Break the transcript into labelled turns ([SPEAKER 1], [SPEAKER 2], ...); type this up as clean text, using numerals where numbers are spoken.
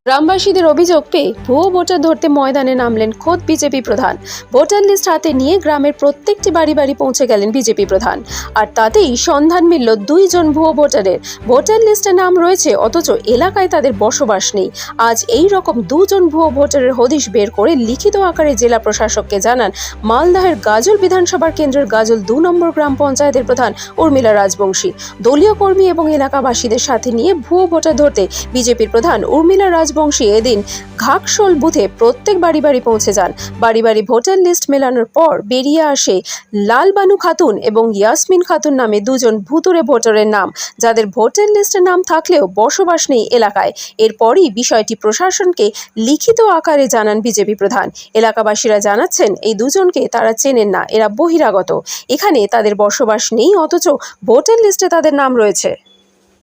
[SPEAKER 1] গ্রামবাসীদের অভিযোগ পেয়ে ভুয়ো ভোটার ধরতে ময়দানে নামলেন খোদ বিজেপি প্রধান। ভোটার লিস্ট হাতে নিয়ে গ্রামের প্রত্যেকটি বাড়ি বাড়ি পৌঁছে গেলেন বিজেপি প্রধান। আর তাতেই সন্ধান মিলল দুইজন ভুয়ো ভোটারের। ভোটার লিস্টে নাম রয়েছে অথচ এলাকায় তাদের বসবাস নেই। আজ এই রকম দুজন ভুয়ো ভোটারের হদিশ বের করে লিখিত আকারে জেলা প্রশাসককে জানান মালদহের গাজল বিধানসভার কেন্দ্রের গাজল ২ নম্বর গ্রাম পঞ্চায়েতের প্রধান উর্মিলা রাজবংশী। দলীয় কর্মী এবং এলাকাবাসীদের সাথে নিয়ে ভুয়ো ভোটার ধরতে বিজেপির প্রধান উর্মিলা রাজবংশী এদিন ঘাকশোল বুথে প্রত্যেক বাড়ি বাড়ি পৌঁছে যান। বাড়ি বাড়ি ভোটার লিস্ট মেলানোর পর বেরিয়ে আসে লালবানু খাতুন এবং ইয়াসমিন খাতুন নামে দুজন ভুতুড়ে ভোটারের নাম, যাদের ভোটার লিস্টে নাম থাকলেও বসবাস নেই এলাকায়। এরপরই বিষয়টি প্রশাসনকে লিখিত আকারে জানান বিজেপি প্রধান। এলাকাবাসীরা জানাচ্ছেন এই দুজনকে তারা চেনেন না, এরা বহিরাগত। এখানে তাদের বসবাস নেই অথচ ভোটার লিস্টে তাদের নাম রয়েছে।